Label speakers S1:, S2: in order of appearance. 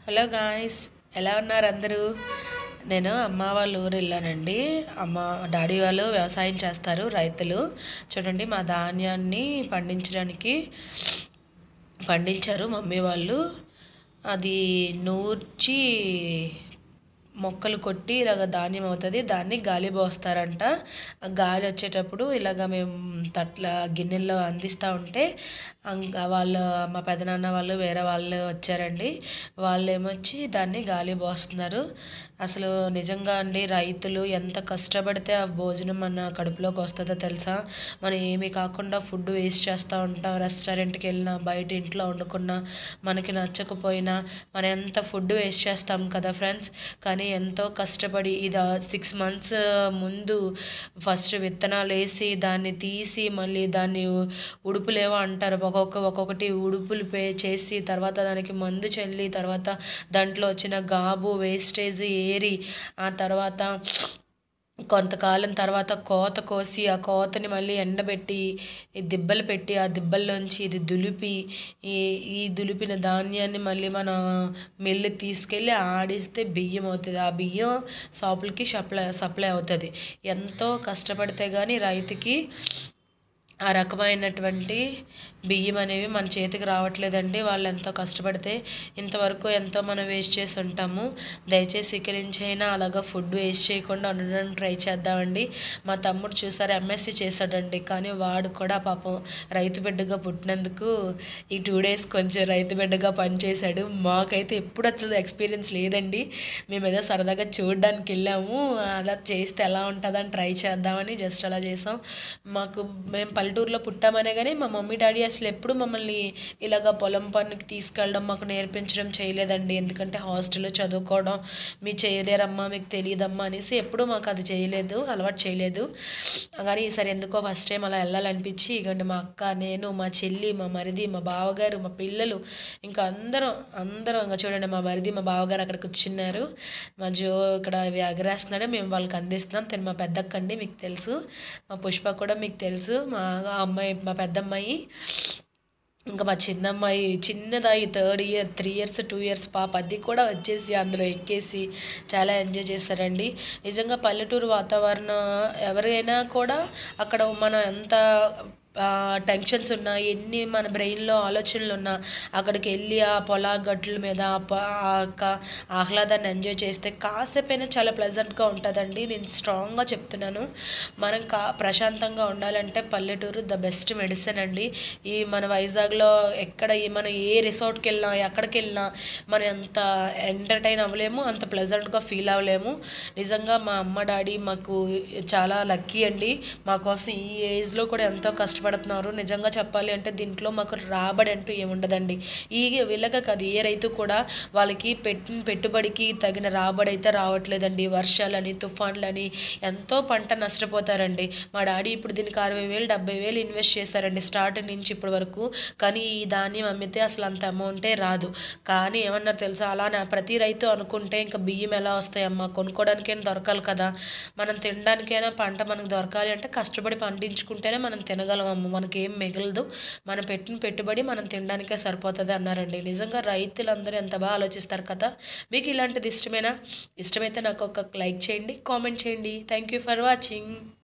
S1: Hello guys, ఎలా ఉన్నారు అందరూ? నేను అమ్మ వాళ్ళ ఊరు వెళ్ళానండి. డాడీ వాళ్ళు వ్యవసాయం చేస్తారు, రైతులు. చూడండి, మా ధాన్యాన్ని పండించారు మమ్మీ వాళ్ళు. అది నూర్చి మొక్కలు కొట్టి ఇలాగ ధాన్యం అవుతుంది. దాన్ని గాలి పోస్తారంట. ఆ గాలి వచ్చేటప్పుడు ఇలాగ మేము గిన్నెల్లో అందిస్తూ ఉంటే మా పెదనాన్న వాళ్ళు వేరే వాళ్ళు వచ్చారండి. వాళ్ళు ఏమొచ్చి దాన్ని గాలి పోస్తున్నారు. అసలు నిజంగా అండి, రైతులు ఎంత కష్టపడితే ఆ భోజనం మన కడుపులోకి వస్తుందో తెలుసా? మనం ఏమీ కాకుండా ఫుడ్ వేస్ట్ చేస్తూ ఉంటాం. రెస్టారెంట్కి వెళ్ళినా, బయట ఇంట్లో వండుకున్నా, మనకి నచ్చకపోయినా మనం ఎంత ఫుడ్ వేస్ట్ చేస్తాం కదా ఫ్రెండ్స్. కానీ ఎంతో కష్టపడి ఇది 6 months ముందు ఫస్ట్ విత్తనాలు వేసి దాన్ని తీసి మళ్ళీ దాన్ని ఉడుపులేవో అంటారు, ఒక్కొక్కటి ఉడుపులు చేసి తర్వాత దానికి మందు చల్లి తర్వాత దాంట్లో వచ్చిన గాబు వేస్టేజ్ ఏరి ఆ తర్వాత కొంతకాలం తర్వాత కోత కోసి ఆ కోతని మళ్ళీ ఎండబెట్టి దిబ్బలు పెట్టి ఆ దిబ్బల్లోంచి ఇది దులిపి ఈ దులిపిన ధాన్యాన్ని మళ్ళీ మన మిల్లుకి తీసుకెళ్ళి ఆడిస్తే బియ్యం అవుతుంది. ఆ బియ్యం షాపులకి సప్లై అవుతుంది. ఎంతో కష్టపడితే కానీ రైతుకి ఆ రకమైనటువంటి బియ్యం అనేవి మన చేతికి రావట్లేదండి. వాళ్ళు ఎంతో కష్టపడితే ఇంతవరకు ఎంతో మనం వేస్ట్ చేసి ఉంటాము. దయచేసి ఇక్కడి నుంచి అయినా అలాగా ఫుడ్ వేస్ట్ చేయకుండా ఉండడానికి ట్రై చేద్దామండి. మా తమ్ముడు చూసారు, ఎంఎస్సి చేశాడండి. కానీ వాడు కూడా పాపం రైతు బిడ్డగా పుట్టినందుకు ఈ 2 days కొంచెం రైతు బిడ్డగా పనిచేశాడు. మాకైతే ఎప్పుడు అసలు ఎక్స్పీరియన్స్ లేదండి. మేము ఏదో సరదాగా చూడడానికి వెళ్ళాము. అలా చేస్తే ఎలా ఉంటుందని ట్రై చేద్దామని జస్ట్ అలా చేసాం. మేము పల్లెటూరులో పుట్టామనే కానీ మా మమ్మీ డాడీ అసలు ఎప్పుడు మమ్మల్ని ఇలాగ పొలం పనికి తీసుకెళ్ళడం, మాకు నేర్పించడం చేయలేదండి. ఎందుకంటే హాస్టల్లో చదువుకోవడం, మీరు చేయలేరమ్మా, మీకు తెలియదమ్మా అనేసి ఎప్పుడూ మాకు అది అలవాటు చేయలేదు. కానీ ఈసారి ఎందుకో ఫస్ట్ టైం అలా వెళ్ళాలనిపించి ఇగండి మా అక్క, నేను, మా చెల్లి, మా మరిది, మా బావగారు, మా పిల్లలు ఇంకా అందరం ఇంకా చూడండి, మా మరిది మా బావగారు అక్కడ కూర్చున్నారు. మా జో ఇక్కడ ఎగరేస్తున్నాడు, మేము వాళ్ళకి అందిస్తున్నాం. తను మా పెద్దక్కండి, మీకు తెలుసు. మా పుష్ప కూడా మీకు తెలుసు, మా పెద్దమ్మాయి. ఇంకా మా చిన్నమ్మాయి చిన్నదాయి 3rd year 3 years 2 years పాప, అది కూడా వచ్చేసి అందులో ఎక్కేసి చాలా ఎంజాయ్ చేస్తారండి. నిజంగా పల్లెటూరు వాతావరణం ఎవరైనా కూడా అక్కడ మనం ఎంత టెన్షన్స్ ఉన్నా, ఎన్ని మన బ్రెయిన్లో ఆలోచనలు ఉన్నా అక్కడికి వెళ్ళి ఆ గట్ల మీద ఆహ్లాదాన్ని ఎంజాయ్ చేస్తే కాసేపైనా చాలా ప్లెజెంట్గా ఉంటుందండి. నేను స్ట్రాంగ్గా చెప్తున్నాను. మనం ప్రశాంతంగా ఉండాలంటే పల్లెటూరు ద బెస్ట్ మెడిసిన్ అండి. మన వైజాగ్లో మనం ఏ రిసార్ట్కి వెళ్ళినా, ఎక్కడికి వెళ్ళినా మనం ఎంత ఎంటర్టైన్ అవ్వలేము, అంత ప్లెజెంట్గా ఫీల్ అవ్వలేము. నిజంగా మా అమ్మ డాడీ మాకు చాలా లక్కీ అండి. మా కోసం ఈ ఏజ్లో కూడా ఎంతో కష్టపడుతున్నారు. నిజంగా చెప్పాలి అంటే దీంట్లో మాకు రాబడి అంటూ ఏముండదండి. వీళ్ళకే కాదు, ఏ రైతు కూడా వాళ్ళకి పెట్టిన పెట్టుబడికి తగిన రాబడి అయితే రావట్లేదండి. వర్షాలని, తుఫాన్లని ఎంతో పంట నష్టపోతారండి. మా డాడీ ఇప్పుడు దీనికి 60,000 70,000 ఇన్వెస్ట్ చేశారండి స్టార్ట్ నుంచి ఇప్పటి వరకు. కానీ ఈ ధాన్యం అమ్మితే అసలు అంత అమౌంటే రాదు. కానీ ఏమన్నారు తెలుసా, అలా ప్రతి రైతు అనుకుంటే ఇంకా బియ్యం ఎలా వస్తాయమ్మా, కొనుక్కోవడానికైనా దొరకాలి కదా, మనం తినడానికైనా పంట మనకు దొరకాలి అంటే కష్టపడి పండించుకుంటేనే మనం తినగలమమ్మ, మనకేం మిగలదు, మనం పెట్టిన పెట్టుబడి మనం తినడానికే సరిపోతుంది అన్నారండి. నిజంగా రైతులందరూ ఎంత బాగా ఆలోచిస్తారు కదా. మీకు ఇలాంటిది ఇష్టమైతే నాకు ఒక లైక్ చేయండి, కామెంట్ చేయండి. Thank you for watching.